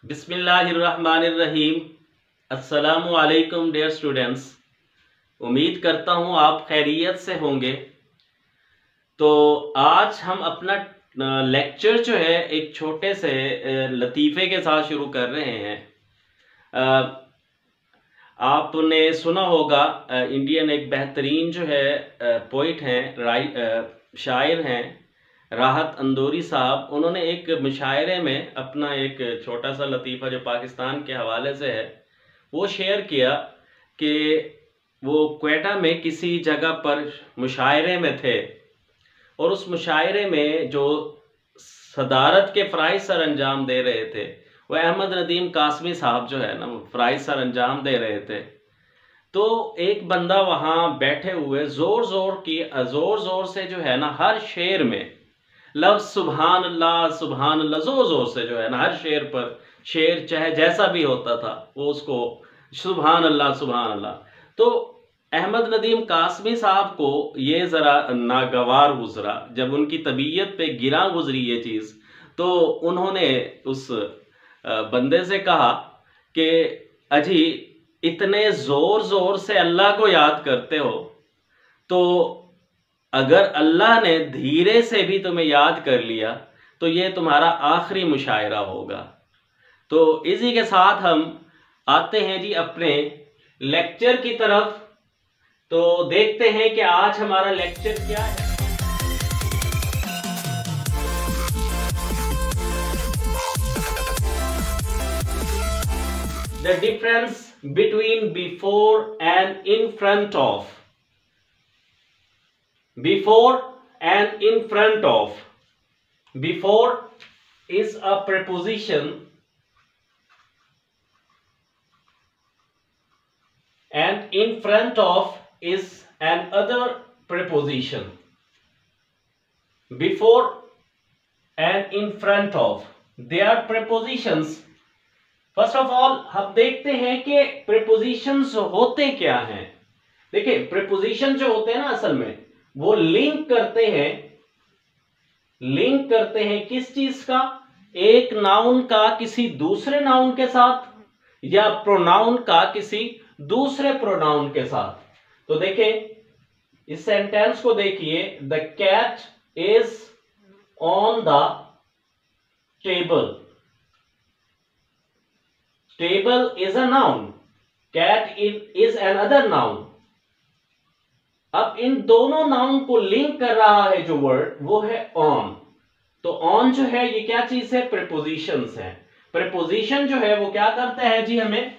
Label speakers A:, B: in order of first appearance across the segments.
A: बिस्मिल्लाहिर्रहमानिर्रहीम। अस्सलामु अलैकुम डियर स्टूडेंट्स। उम्मीद करता हूँ आप खैरियत से होंगे। तो आज हम अपना लेक्चर जो है एक छोटे से लतीफ़े के साथ शुरू कर रहे हैं। आपने सुना होगा इंडियन एक बेहतरीन जो है पोइट हैं, शायर हैं राहत अंदौरी साहब। उन्होंने एक मुशायरे में अपना एक छोटा सा लतीफ़ा जो पाकिस्तान के हवाले से है वो शेयर किया कि वो क्वेटा में किसी जगह पर मुशायरे में थे और उस मुशायरे में जो सदारत के फ़राइज़ सर अंजाम दे रहे थे वह अहमद नदीम कासमी साहब जो है ना वो फ़राइज़ सर अंजाम दे रहे थे। तो एक बंदा वहाँ बैठे हुए ज़ोर ज़ोर से जो है ना हर शेर में लफ्ज़ सुभान अल्लाह ज़ोर ज़ोर से जो है ना हर शेर पर शेर चाहे जैसा भी होता था वो उसको सुभान अल्लाह। तो अहमद नदीम कासमी साहब को ये ज़रा नागवार गुजरा, जब उनकी तबीयत पे गिरा गुजरी ये चीज़, तो उन्होंने उस बंदे से कहा कि अजी इतने ज़ोर से अल्लाह को याद करते हो, तो अगर अल्लाह ने धीरे से भी तुम्हें याद कर लिया तो ये तुम्हारा आखिरी मुशायरा होगा। तो इसी के साथ हम आते हैं जी अपने लेक्चर की तरफ। तो देखते हैं कि आज हमारा लेक्चर क्या है। The difference between before and in front of. Before and in front of. Before is a preposition and in front of is another preposition. Before and in front of, they are prepositions. First of all हम देखते हैं कि prepositions होते क्या हैं। देखिए preposition जो होते हैं ना असल में वो लिंक करते हैं किस चीज का, एक नाउन का किसी दूसरे नाउन के साथ या प्रोनाउन का किसी दूसरे प्रोनाउन के साथ। तो देखें इस सेंटेंस को देखिए, the cat is on the table. Table is a noun, cat is another noun। अब इन दोनों नाउन को लिंक कर रहा है जो वर्ड वो है on। तो on जो है ये क्या चीज है, प्रीपोजिशंस है। प्रीपोजिशन जो है वो क्या करता है जी, हमें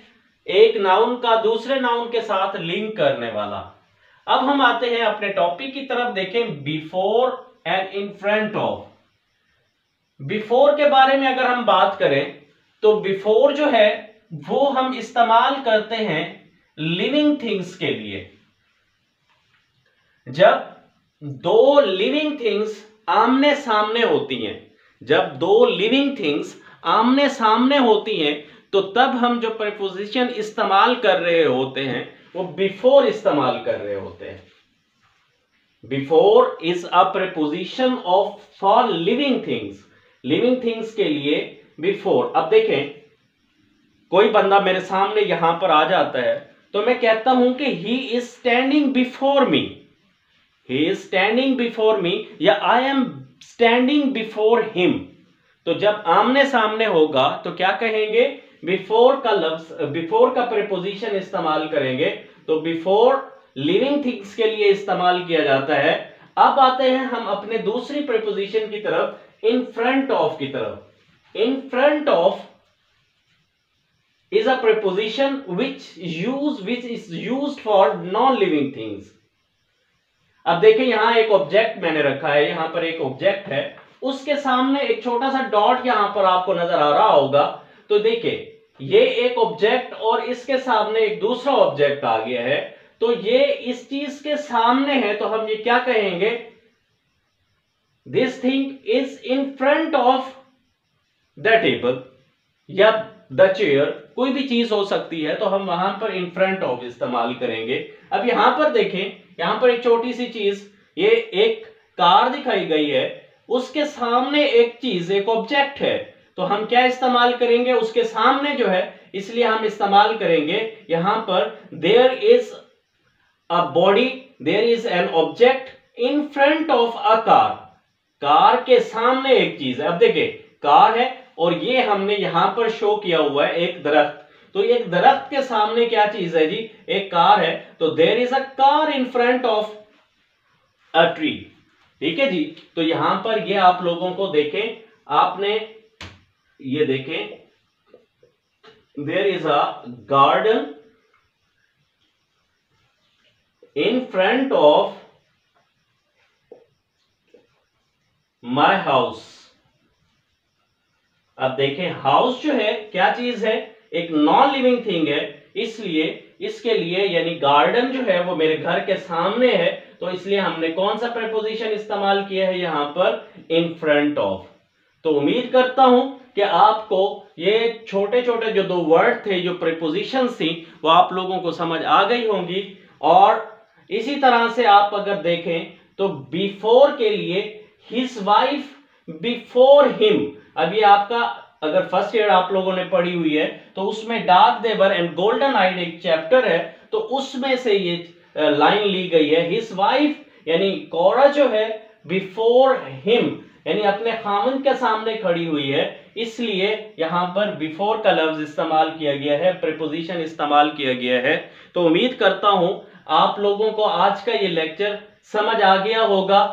A: एक नाउन का दूसरे नाउन के साथ लिंक करने वाला। अब हम आते हैं अपने टॉपिक की तरफ। देखें before and in front of. Before के बारे में अगर हम बात करें तो बिफोर जो है वो हम इस्तेमाल करते हैं लिविंग थिंग्स के लिए। जब दो लिविंग थिंग्स आमने सामने होती हैं, जब दो लिविंग थिंग्स आमने सामने होती हैं तो तब हम जो प्रीपोजिशन इस्तेमाल कर रहे होते हैं वो बिफोर इस्तेमाल कर रहे होते हैं। Before is a preposition of for living things. Living things के लिए बिफोर। अब देखें कोई बंदा मेरे सामने यहां पर आ जाता है तो मैं कहता हूं कि he is standing before me, he is standing before me, या I am standing before him. तो जब आमने सामने होगा तो क्या कहेंगे, बिफोर का लफ्ज, बिफोर का प्रीपोजिशन इस्तेमाल करेंगे। तो बिफोर लिविंग थिंग्स के लिए इस्तेमाल किया जाता है। अब आते हैं हम अपने दूसरी प्रीपोजिशन की तरफ, इन फ्रंट ऑफ की तरफ। इन front of is a preposition which is used for non-living things। अब देखें यहां एक ऑब्जेक्ट मैंने रखा है, यहां पर एक ऑब्जेक्ट है, उसके सामने एक छोटा सा डॉट यहां पर आपको नजर आ रहा होगा। तो देखिए ये एक ऑब्जेक्ट और इसके सामने एक दूसरा ऑब्जेक्ट आ गया है, तो ये इस चीज के सामने है, तो हम ये क्या कहेंगे, this thing is in front of the table या द चेयर, कोई भी चीज हो सकती है, तो हम वहां पर इन फ्रंट ऑफ इस्तेमाल करेंगे। अब यहां पर देखें, यहां पर एक छोटी सी चीज, ये एक कार दिखाई गई है, उसके सामने एक चीज, एक ऑब्जेक्ट है, तो हम क्या इस्तेमाल करेंगे उसके सामने जो है, इसलिए हम इस्तेमाल करेंगे यहां पर there is a body, there is an object in front of a car. Car के सामने एक चीज है। अब देखिए कार है और ये हमने यहां पर शो किया हुआ है एक दरख्त, तो एक दरख्त के सामने क्या चीज है जी, एक कार है, तो there is a car in front of a tree. ठीक है जी, तो यहां पर ये आप लोगों को देखें, आपने ये देखें, there is a garden in front of my house. अब देखें हाउस जो है क्या चीज है, एक नॉन लिविंग थिंग है, इसलिए इसके लिए यानी गार्डन जो है वो मेरे घर के सामने है, तो इसलिए हमने कौन सा प्रेपोजिशन इस्तेमाल किया है यहां पर, इन फ्रंट ऑफ। तो उम्मीद करता हूं कि आपको ये छोटे छोटे जो दो वर्ड थे, जो प्रेपोजिशन थी, वो आप लोगों को समझ आ गई होंगी। और इसी तरह से आप अगर देखें तो बिफोर के लिए हिज वाइफ बिफोर हिम। अब ये आपका अगर फर्स्ट ईयर आप लोगों ने पढ़ी हुई है तो उसमें डार्क देवर एंड गोल्डन आइड एक चैप्टर है, तो उसमें से ये लाइन ली गई है, हिज वाइफ यानी कोरा जो है बिफोर हिम यानी अपने खामन के सामने खड़ी हुई है, इसलिए यहां पर बिफोर का लफ्ज इस्तेमाल किया गया है, प्रीपोजिशन इस्तेमाल किया गया है। तो उम्मीद करता हूं आप लोगों को आज का ये लेक्चर समझ आ गया होगा।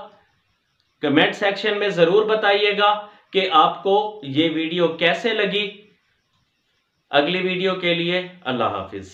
A: कमेंट सेक्शन में जरूर बताइएगा कि आपको ये वीडियो कैसे लगी। अगली वीडियो के लिए अल्लाह हाफिज।